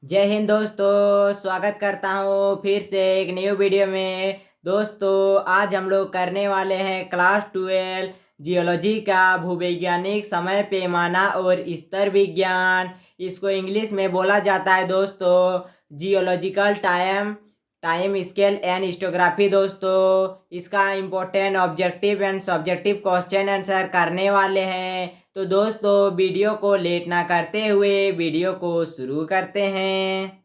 जय हिंद दोस्तों, स्वागत करता हूँ फिर से एक न्यू वीडियो में। दोस्तों, आज हम लोग करने वाले हैं क्लास 12 जियोलॉजी का भूवैज्ञानिक समय पैमाना और स्तर विज्ञान। इसको इंग्लिश में बोला जाता है दोस्तों geological time time scale and historiography. दोस्तों, इसका important objective and subjective question answer करने वाले हैं। तो दोस्तों, वीडियो को लेट ना करते हुए वीडियो को शुरू करते हैं।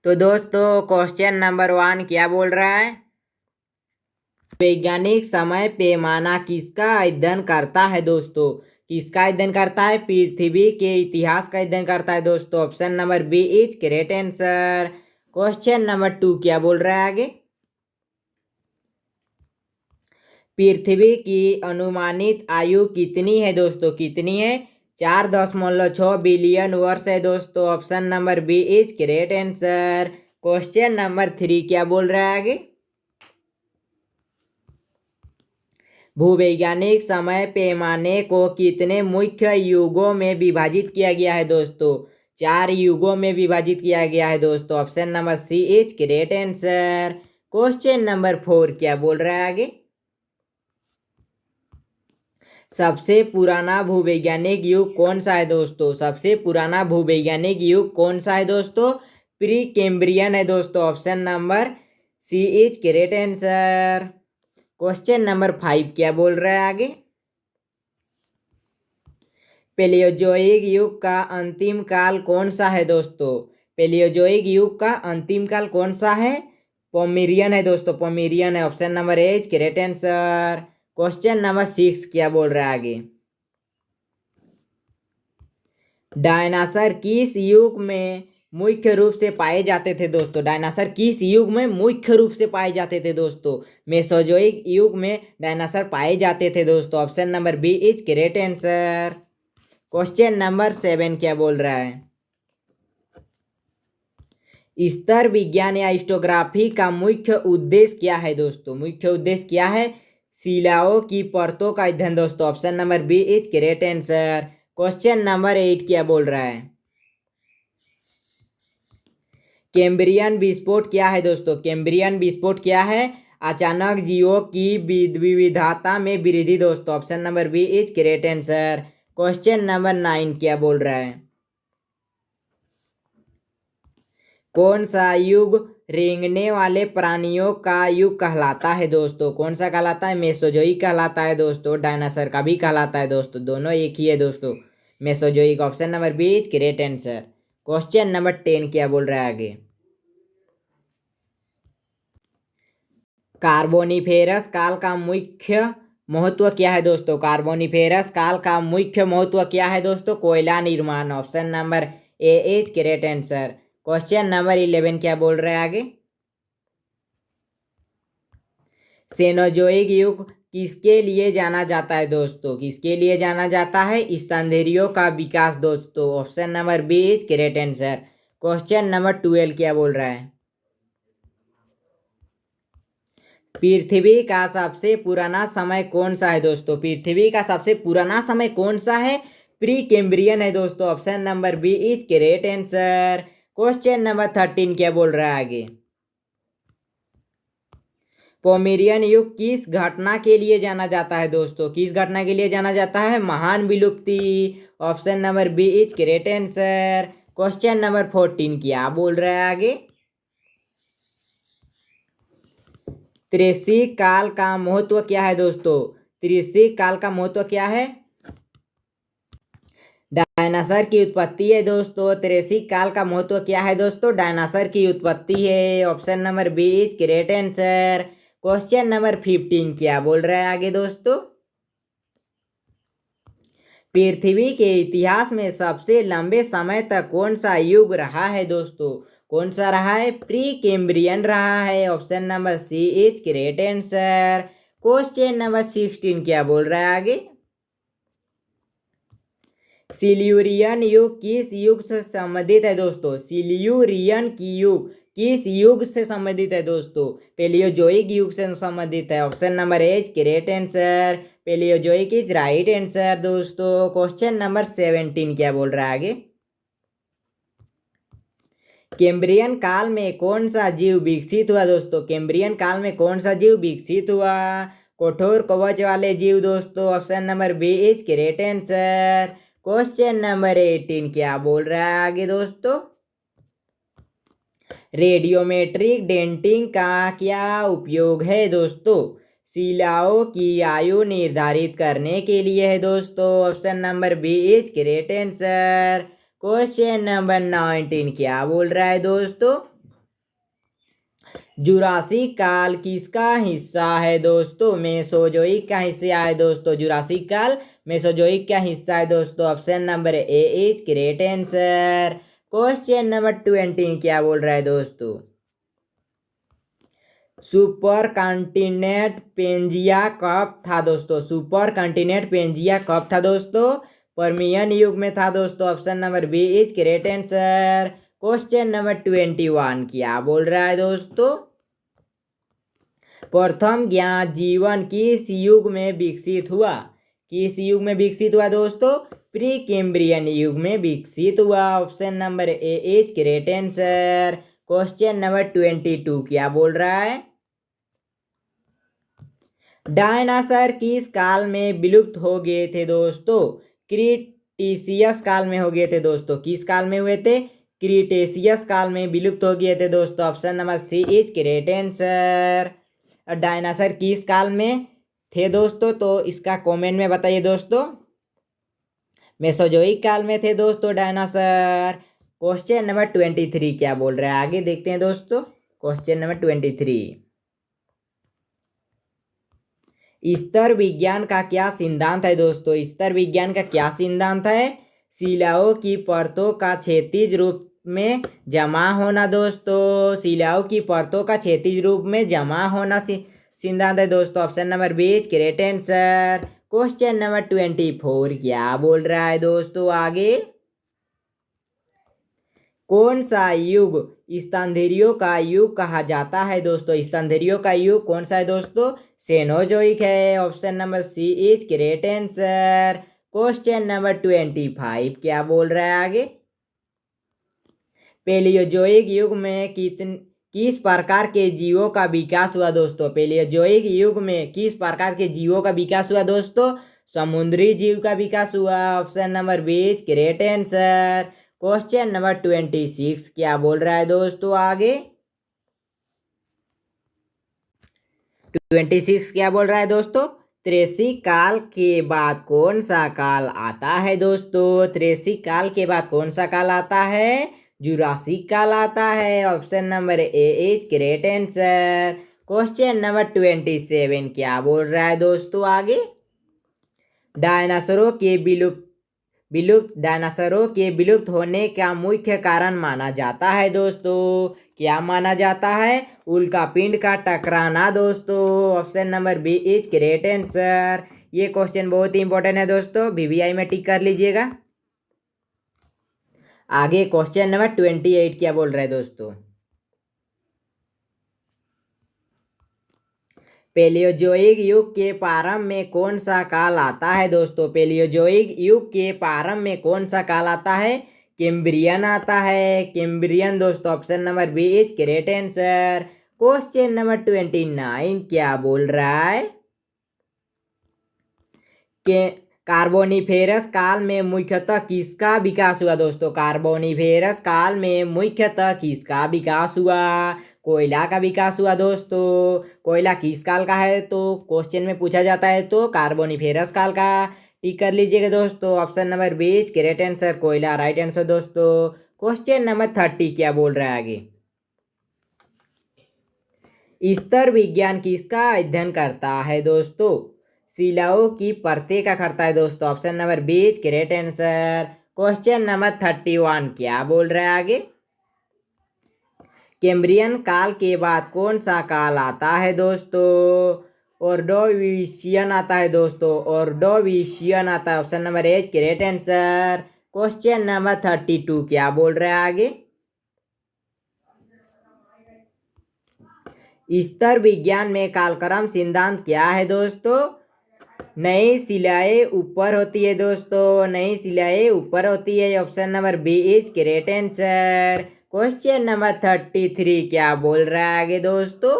तो दोस्तों, क्वेश्चन नंबर 1 क्या बोल रहा है? वैज्ञानिक समय पैमाना किसका अध्ययन करता है दोस्तों? किसका अध्ययन करता है? पृथ्वी के इतिहास का अध्ययन करता है दोस्तों। Option number B is correct answer. Question number 2 क्या बोल रहा है आगे? पृथ्वी की अनुमानित आयु कितनी है दोस्तों? कितनी है? 4.6 बिलियन वर्ष है दोस्तों। Option number B is correct answer. Question number 3 क्या बोल रहा है आगे? भूवैज्ञानिक समय पैमाने को कितने मुख्य युगों में विभाजित किया गया है दोस्तों? 4 युगों में विभाजित किया गया है दोस्तों। Option number C is correct answer. Question number 4 क्या बोल रहा है आगे? सबसे पुराना भूवैज्ञानिक युग कौन सा है दोस्तों? सबसे पुराना भूवैज्ञानिक युग कौन सा है दोस्तों? प्री कैम्ब्रियन है दोस्तों। Option number C is correct answer. Question number 5 क्या बोल रहा है आगे? पेलियोजोइक युग का अंतिम काल कौन सा है दोस्तों? पेलियोजोइक युग का अंतिम काल कौन सा है? पोमेरियन है दोस्तों, पोमेरियन है। Option number A is correct answer. Question number 6 क्या बोल रहा है आगे? डायनासोर किस युग में मुख्य रूप से पाए जाते थे दोस्तों? डायनासोर किस युग में मुख्य रूप से पाए जाते थे दोस्तों? मेसोजोइक युग में डायनासोर पाए जाते थे दोस्तों। Option number B is correct answer. Question number 7 क्या बोल रहा है? स्तर विज्ञान या हिस्टोग्राफी का मुख्य उद्देश्य क्या है दोस्तों? मुख्य उद्देश्य क्या है? शिलाओं की परतों का अध्ययन दोस्तों। Option number B is correct answer. Question number 8 क्या बोल रहा है? कैम्ब्रियन विस्फोट क्या है दोस्तों? कैम्ब्रियन विस्फोट क्या है? अचानक जीवों की विविधता में वृद्धि दोस्तों। Option number B is correct answer. Question number 9 क्या बोल रहा है? कौन सा युग रेंगने वाले प्राणियों का युग कहलाता है दोस्तों? कौन सा कहलाता है? मेसोजोइक कहलाता है दोस्तों। डायनासोर का भी कहलाता है दोस्तों, दोनों एक ही है दोस्तों। Mesozoic. Option number B is correct answer. Question number 10 क्या बोल रहा है आगे? कार्बोनिफेरस काल का मुख्य महत्व क्या है दोस्तों? कार्बोनिफेरस काल का मुख्य महत्व क्या है दोस्तों? कोयला निर्माण। Option number A is correct answer. Question number 11 क्या बोल रहे हैं आगे? सेनोजोइक युग किसके लिए जाना जाता है दोस्तों? किसके लिए जाना जाता है? स्तनधारियों का विकास दोस्तों। Option number B is correct answer. Question number 12 क्या बोल रहा है? पृथ्वी का सबसे पुराना समय कौन सा है दोस्तों? पृथ्वी का सबसे पुराना समय कौन सा है? प्री कैम्ब्रियन है दोस्तों। Option number B is correct answer. Question number 13 क्या बोल रहा है आगे? पोमेरियन युग किस घटना के लिए जाना जाता है दोस्तों? किस घटना के लिए जाना जाता है? महान विलुप्ति। Option number B is correct answer. Question number 14 क्या बोल रहा है आगे? त्रेसी काल का महत्व क्या है दोस्तों? त्रेसी काल का महत्व क्या है? डायनासोर की उत्पत्ति है दोस्तों। त्रेसी काल का महत्व क्या है दोस्तों? डायनासोर की उत्पत्ति है। Option number B is correct answer. Question number 15 क्या बोल रहा है आगे दोस्तों? पृथ्वी के इतिहास में सबसे लंबे समय तक कौन सा युग रहा है दोस्तों? कौन सा रहा है? प्री कैम्ब्रियन रहा है। Option number C is correct answer. Question number 16 क्या बोल रहा है आगे? सिल्यूरियन युग किस युग से संबंधित है दोस्तों? सिल्यूरियन की युग किस युग से संबंधित है दोस्तों? पेलियोजोइक युग से संबंधित है। Option number A is correct answer. Palaeozoic is right answer दोस्तों। क्वेश्चन नंबर 17 क्या बोल रहा है आगे? कैम्ब्रियन काल में कौन सा जीव विकसित हुआ दोस्तों? कैम्ब्रियन काल में कौन सा जीव विकसित हुआ? कठोर कवच वाले जीव दोस्तों। Option number B is correct answer. Question number 18 क्या बोल रहा है आगे दोस्तों? रेडियोमेट्रिक डेंटिंग का क्या उपयोग है दोस्तों? शिलाओं की आयु निर्धारित करने के लिए है दोस्तों। Option number B is correct answer. Question number 19 क्या बोल रहा है दोस्तों? जुरासिक काल किसका हिस्सा है दोस्तों? मेसोजोइक का हिस्सा है दोस्तों। जुरासिक काल मेसोजोइक का हिस्सा है दोस्तों। Option number A is correct answer. Question number 20 क्या बोल रहा है दोस्तों? सुपर कॉन्टिनेंट पेंजिया कब था दोस्तों? सुपर कॉन्टिनेंट पेंजिया कब था दोस्तों? पर्मियन युग में था दोस्तों। Option number B is correct answer. Question number 21 क्या बोल रहा है दोस्तों? प्रथम ज्ञात जीवन किस युग में विकसित हुआ? किस युग में विकसित हुआ दोस्तों? प्री कैम्ब्रियन युग में विकसित हुआ। Option number A is correct answer. Question number 22 क्या बोल रहा है? डायनासोर किस काल में विलुप्त हो गए थे दोस्तों? क्रीटेशियस काल में हो गए थे दोस्तों। किस काल में हुए थे? क्रीटेशियस काल में विलुप्त हो गए थे दोस्तों। Option number C is correct answer. Dinosaur किस काल में थे दोस्तों? तो इसका कमेंट में बताइए दोस्तों। मेसोजोइक काल में थे दोस्तों डायनासोर। क्वेश्चन नंबर 23 क्या बोल रहा है आगे देखते हैं दोस्तों। क्वेश्चन नंबर 23, स्तर विज्ञान का क्या सिद्धांत है दोस्तों? स्तर विज्ञान का क्या सिद्धांत है? शिलाओं की परतों का क्षैतिज रूप में जमा होना दोस्तों। शिलाओं की परतों का क्षैतिज रूप में जमा होना सिद्धांत है दोस्तों। Option number B is correct answer. Question number 24 क्या बोल रहा है दोस्तों आगे? कौन सा युग स्तनधारियों का युग कहा जाता है दोस्तों? स्तनधारियों का युग कौन सा है दोस्तों? सेनोजोइक है। Option number C is correct answer. Question number 25 क्या बोल रहा है आगे? पेलियोजोइक युग में किस प्रकार के जीवों का विकास हुआ दोस्तों? पेलियोजोइक युग में किस प्रकार के जीवों का विकास हुआ दोस्तों? समुद्री जीव का विकास हुआ। Option number B is correct answer. Question number 26 क्या बोल रहा है दोस्तों आगे? 26 क्या बोल रहा है दोस्तों? त्रेसी काल के बाद कौन सा काल आता है दोस्तों? त्रेसी काल के बाद कौन सा काल आता है? जुरासिक काल आता है। Option number A is correct answer. Question number 27 क्या बोल रहा है दोस्तों आगे? डायनासोरों के विलुप्त होने का मुख्य कारण माना जाता है दोस्तों। क्या माना जाता है? उल्का पिंड का टकराना दोस्तों। Option number B is correct answer. ये क्वेश्चन बहुत ही इंपॉर्टेंट है दोस्तों, वीवीआई में टिक कर लीजिएगा। आगे क्वेश्चन नंबर 28 क्या बोल रहा है दोस्तों? पेलियोजोइक युग के प्रारंभ में कौन सा काल आता है दोस्तों? पेलियोजोइक युग के प्रारंभ में कौन सा काल आता है? कैम्ब्रियन आता है। कैम्ब्रियन दोस्तों। Option number B is correct answer. Question number 29 क्या बोल रहा है? के कार्बोनिफेरस काल में मुख्यतः किसका विकास हुआ दोस्तों? कार्बोनिफेरस काल में मुख्यतः किसका विकास हुआ? कोयला का विकास हुआ दोस्तों। कोयला किस काल का है तो क्वेश्चन में पूछा जाता है, तो कार्बोनिफेरस काल का टिक कर लीजिएगा दोस्तों। Option number B is correct answer. कोयला राइट आंसर दोस्तों। क्वेश्चन नंबर 30 क्या बोल रहा है आगे? स्तर विज्ञान किसका अध्ययन करता है दोस्तों? शिलाओं की परतें का करता है दोस्तों। Option number B is correct answer. Question number 31 क्या बोल रहा है आगे? कैम्ब्रियन काल के बाद कौन सा काल आता है दोस्तों? ऑर्डोविशियन आता है दोस्तों। ऑर्डोविशियन आता है। Option number A is correct answer. Question number 32 क्या बोल रहा है आगे? स्तर विज्ञान में कालक्रम सिद्धांत क्या है दोस्तों? नई शिलाएं ऊपर होती है दोस्तों, नई शिलाएं ऊपर होती है। Option number B is correct answer. Question number 33 क्या बोल रहा है आगे दोस्तों?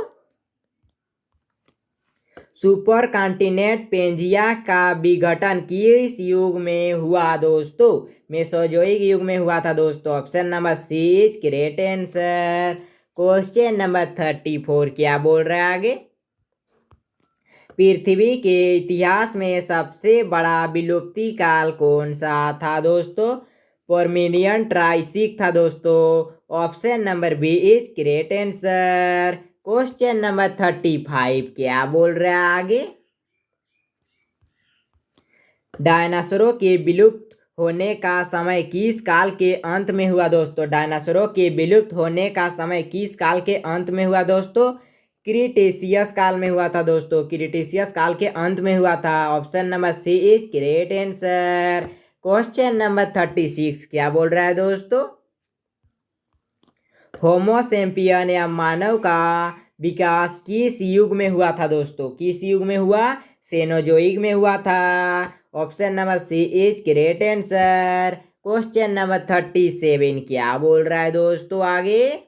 सुपर कॉन्टिनेंट पेंजिया का विघटन किस युग में हुआ दोस्तों? मेसोजोइक युग में हुआ था दोस्तों। Option number C is correct answer. Question number 34 क्या बोल रहा है आगे? पृथ्वी के इतिहास में सबसे बड़ा विलुप्ति काल कौन सा था दोस्तों? पर्मियन ट्राइसिक था दोस्तों। Option number B is correct answer. Question number 35 क्या बोल रहा है आगे? डायनासोरों के विलुप्त होने का समय किस काल के अंत में हुआ दोस्तों? डायनासोरों के विलुप्त होने का समय किस काल के अंत में हुआ दोस्तों? क्रिटेशियस काल में हुआ था दोस्तों। क्रिटेशियस काल के अंत में हुआ था। Option number C is correct answer. Question number 36 क्या बोल रहा है दोस्तों? होमो सेम्पियन या मानव का विकास किस युग में हुआ था दोस्तों? किस युग में हुआ? सेनोजोइक में हुआ था। Option number C is correct answer. Question number 37 क्या बोल रहा है दोस्तों आगे?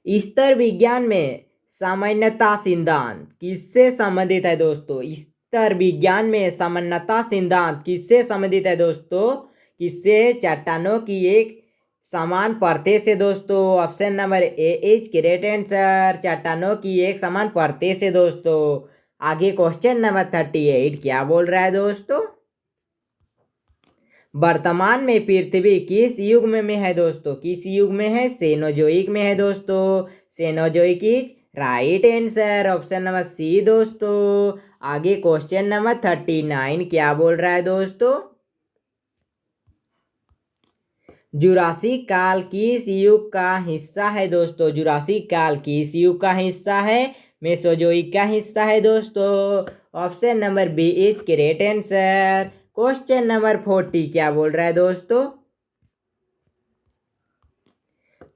स्तर विज्ञान में सामान्यता सिद्धांत किससे संबंधित है दोस्तों? स्तर विज्ञान में सामान्यता सिद्धांत किससे संबंधित है दोस्तों? किससे? चट्टानों की एक समान परतें से दोस्तों। Option number A is correct answer. चट्टानों की एक समान परतें से दोस्तों। आगे क्वेश्चन नंबर 38 क्या बोल रहा है दोस्तों? वर्तमान में पृथ्वी किस युग में है दोस्तों? किस युग में है? सेनोजोइक में है दोस्तों। Cenozoic is right answer. Option number C दोस्तों। आगे क्वेश्चन नंबर 39 क्या बोल रहा है दोस्तों? जुरासिक काल किस युग का हिस्सा है दोस्तों? जुरासिक काल किस युग का हिस्सा है? मेसोजोइक का हिस्सा है दोस्तों। Option number B is correct answer. Question number 40 क्या बोल रहा है दोस्तों?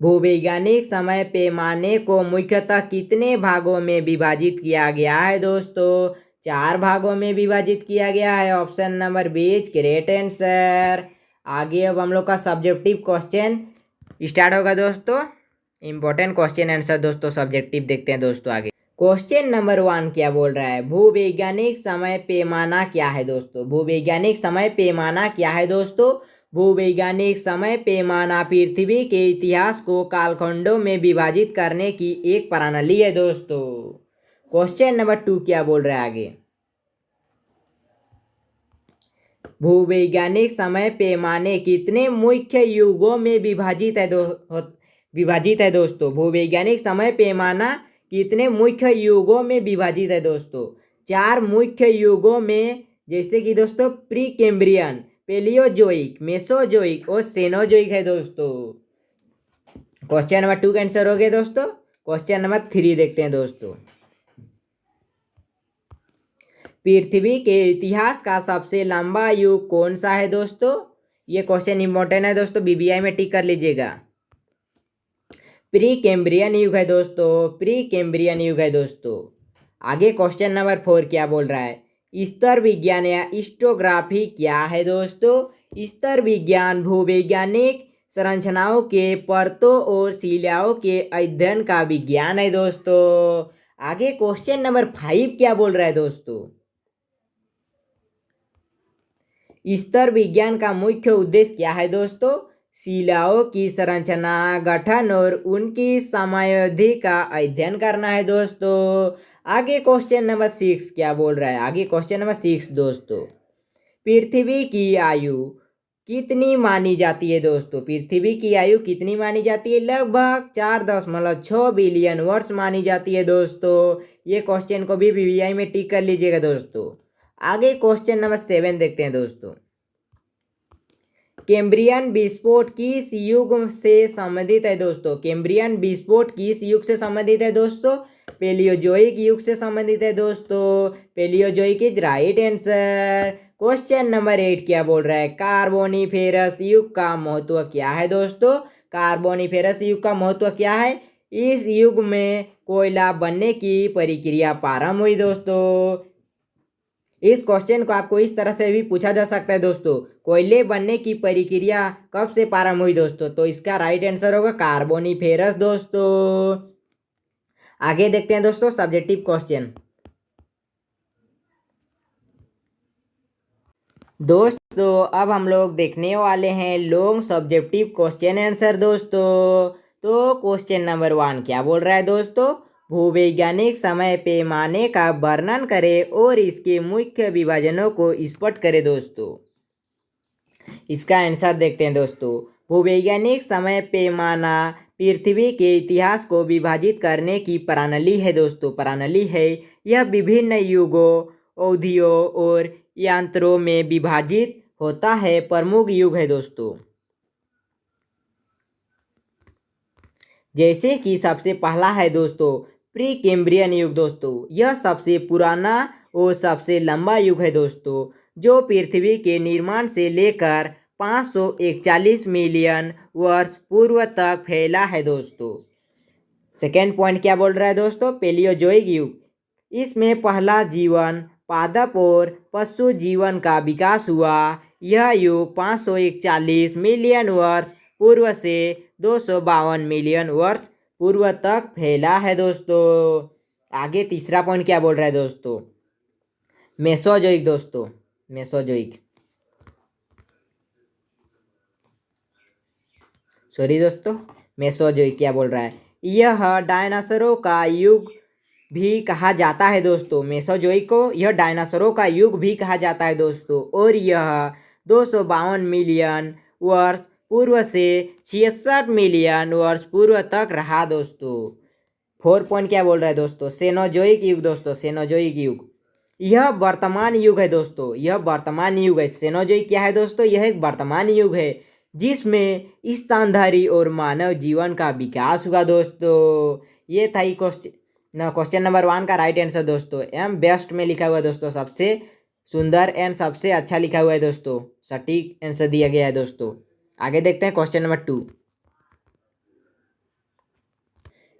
भूवैज्ञानिक समय पैमाने को मुख्यतः कितने भागों में विभाजित किया गया है दोस्तों? 4 भागों में विभाजित किया गया है। Option number B is correct answer. आगे अब हम लोग का सब्जेक्टिव क्वेश्चन स्टार्ट होगा दोस्तों। इंपॉर्टेंट क्वेश्चन आंसर दोस्तों सब्जेक्टिव देखते हैं दोस्तों आगे। क्वेश्चन नंबर 1 क्या बोल रहा है? भूवैज्ञानिक समय पैमाना क्या है दोस्तों? भूवैज्ञानिक समय पैमाना क्या है दोस्तों? भूवैज्ञानिक समय पैमाना पृथ्वी के इतिहास को कालखंडों में विभाजित करने की एक प्रणाली है दोस्तों। क्वेश्चन नंबर 2 क्या बोल रहा है आगे? भूवैज्ञानिक समय पैमाने कितने मुख्य युगों में विभाजित है विभाजित है दोस्तों? भूवैज्ञानिक समय पैमाना कितने मुख्य युगों में विभाजित है दोस्तों? 4 मुख्य युगों में, जैसे कि दोस्तों प्री कैम्ब्रियन, पेलियोजोइक, मेसोजोइक और सेनोजोइक है दोस्तों। क्वेश्चन नंबर 2 का आंसर हो गया दोस्तों। क्वेश्चन नंबर 3 देखते हैं दोस्तों। पृथ्वी के इतिहास का सबसे लंबा युग कौन सा है दोस्तों? ये क्वेश्चन इंपॉर्टेंट है दोस्तों, बीबीआई में टिक कर लीजिएगा। प्री कैम्ब्रियन युग है दोस्तों। प्री कैम्ब्रियन युग है दोस्तों। आगे क्वेश्चन नंबर 4 क्या बोल रहा है? स्तर विज्ञान या स्ट्रोग्राफी क्या है दोस्तों? स्तर विज्ञान भूवैज्ञानिक संरचनाओं के परतों और शिलाओं के अध्ययन का विज्ञान है दोस्तों। आगे क्वेश्चन नंबर 5 क्या बोल रहा है दोस्तों? स्तर विज्ञान का मुख्य उद्देश्य क्या है दोस्तों? शिलाओं की संरचना, गठन और उनकी समयावधि का अध्ययन करना है दोस्तों। आगे क्वेश्चन नंबर 6 क्या बोल रहा है? आगे क्वेश्चन नंबर 6 दोस्तों, पृथ्वी की आयु कितनी मानी जाती है दोस्तों? पृथ्वी की आयु कितनी मानी जाती है? लगभग 4.6 बिलियन वर्ष मानी जाती है दोस्तों। ये क्वेश्चन को भी बीबीआई में टिक कर लीजिएगा दोस्तों। आगे क्वेश्चन नंबर 7 देखते हैं दोस्तों। कैम्ब्रियन विस्फोट किस युग से संबंधित है दोस्तों? कैम्ब्रियन विस्फोट किस युग से संबंधित है दोस्तों? पेलियोजोइक युग से संबंधित है दोस्तों। Palaeozoic is right answer. Question number 8 क्या बोल रहा है? कार्बोनिफेरस युग का महत्व क्या है दोस्तों? कार्बोनिफेरस युग का महत्व क्या है? इस युग में कोयला बनने की प्रक्रिया प्रारंभ हुई दोस्तों। इस क्वेश्चन को आपको इस तरह से भी पूछा जा सकता है दोस्तों, कोयले बनने की प्रक्रिया कब से प्रारंभ हुई दोस्तों? तो इसका राइट आंसर होगा कार्बोनिफेरस दोस्तों। आगे देखते हैं दोस्तों सब्जेक्टिव क्वेश्चन। दोस्तों अब हम लोग देखने वाले हैं लॉन्ग सब्जेक्टिव क्वेश्चन आंसर दोस्तों। तो क्वेश्चन नंबर 1 क्या बोल रहा है दोस्तों? भूवैज्ञानिक समय पैमाने का वर्णन करें और इसके मुख्य विभाजनों को स्पष्ट करें दोस्तों। इसका आंसर देखते हैं दोस्तों। भूवैज्ञानिक समय पैमाना पृथ्वी के इतिहास को विभाजित करने की प्रणाली है दोस्तों, प्रणाली है। यह विभिन्न युगों, अवधियों और यंत्रों में विभाजित होता है। प्रमुख युग है दोस्तों, जैसे कि सबसे पहला है दोस्तों प्री कैम्ब्रियन युग दोस्तों। यह सबसे पुराना और सबसे लंबा युग है दोस्तों, जो पृथ्वी के निर्माण से लेकर 541 मिलियन वर्ष पूर्व तक फैला है दोस्तों। सेकेंड पॉइंट क्या बोल रहा है दोस्तों? पेलियोजोइक युग। इसमें पहला जीवन, पादप और पशु जीवन का विकास हुआ। यह युग 541 मिलियन वर्ष पूर्व से 252 मिलियन वर्ष पूर्व तक फैला है दोस्तों। आगे तीसरा पॉइंट क्या बोल रहा है दोस्तों? मेसोजोइक दोस्तों, मेसोजोइक। सॉरी दोस्तों, मेसोजोइक क्या बोल रहा है? यह डायनासोरों का युग भी कहा जाता है दोस्तों। मेसोजोइक को यह डायनासोरों का युग भी कहा जाता है दोस्तों, और यह 252 मिलियन वर्ष पूर्व से 66 मिलियन वर्ष पूर्व तक रहा दोस्तों। 4 पॉइंट क्या बोल रहा है दोस्तों? सेनोजोइक युग दोस्तों, सेनोजोइक युग। यह वर्तमान युग है दोस्तों, यह वर्तमान युग है। सेनोजोइक क्या है दोस्तों? यह एक वर्तमान युग है जिसमें स्तनधारी और मानव जीवन का विकास हुआ दोस्तों। ये था ही क्वेश्चन नंबर 1 का राइट आंसर दोस्तों। एम बेस्ट में लिखा हुआ है दोस्तों, सबसे सुंदर एंड सबसे अच्छा लिखा हुआ है दोस्तों, सटीक आंसर दिया गया है दोस्तों। आगे देखते हैं क्वेश्चन नंबर 2।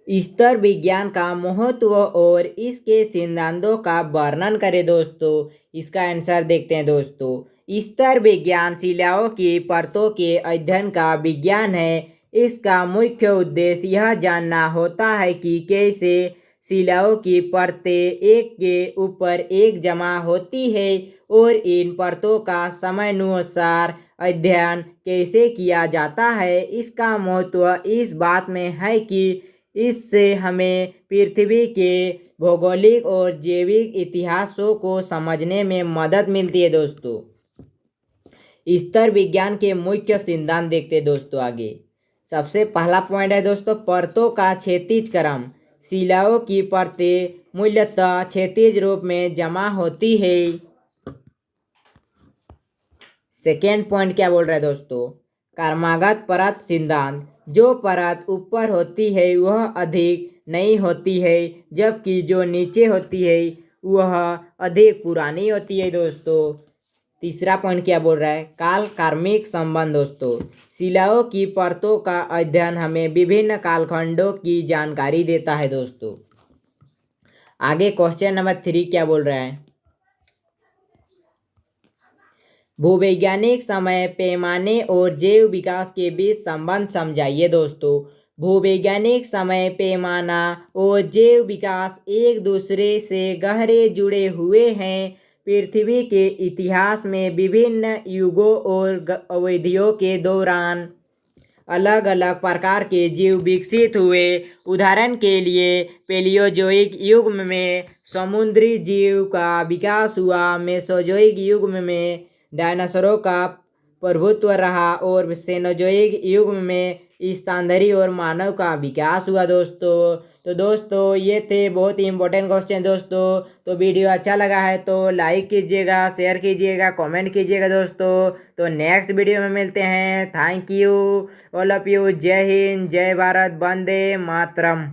स्तर विज्ञान का महत्व और इसके सिद्धांतों का वर्णन करें दोस्तों। इसका आंसर देखते हैं दोस्तों। स्तर विज्ञान शिलाओं की परतों के अध्ययन का विज्ञान है। इसका मुख्य उद्देश्य यह जानना होता है कि कैसे शिलाओं की परतें एक के ऊपर एक जमा होती है और इन परतों का समयानुसार अध्ययन कैसे किया जाता है। इसका महत्व इस बात में है कि इससे हमें पृथ्वी के भौगोलिक और जैविक इतिहासों को समझने में मदद मिलती है दोस्तों। स्तर विज्ञान के मुख्य सिद्धांत देखते हैं दोस्तों। आगे सबसे पहला पॉइंट है दोस्तों परतों का क्षैतिज क्रम। शिलाओं की परतें मूलतः क्षैतिज रूप में जमा होती है। सेकेंड पॉइंट क्या बोल रहा है दोस्तों? क्रमागत परत सिद्धांत। जो परत ऊपर होती है वह अधिक नई होती है, जबकि जो नीचे होती है वह अधिक पुरानी होती है दोस्तों। तीसरा पॉइंट क्या बोल रहा है? काल क्रमिक संबंध दोस्तों। शिलाओं की परतों का अध्ययन हमें विभिन्न कालखंडों की जानकारी देता है दोस्तों। आगे क्वेश्चन नंबर 3 क्या बोल रहा है? भूवैज्ञानिक समय पैमाने और जैव विकास के बीच संबंध समझाइए दोस्तों। भूवैज्ञानिक समय पैमाना और जैव विकास एक दूसरे से गहरे जुड़े हुए हैं। पृथ्वी के इतिहास में विभिन्न युगों और अवधियों के दौरान अलग अलग प्रकार के जीव विकसित हुए। उदाहरण के लिए पेलियोजोइक युग में समुद्री जीव का विकास हुआ। मेसोजोइक युग में डायनासोरों का प्रभुत्व रहा और सेनोजोइक युग में स्तनधारी और मानव का विकास हुआ दोस्तों। तो दोस्तों ये थे बहुत ही इंपॉर्टेंट क्वेश्चन दोस्तों। तो वीडियो अच्छा लगा है तो लाइक कीजिएगा, शेयर कीजिएगा, कमेंट कीजिएगा दोस्तों। तो नेक्स्ट वीडियो में मिलते हैं। Thank you all of you. जय हिंद, जय भारत, वंदे मातरम।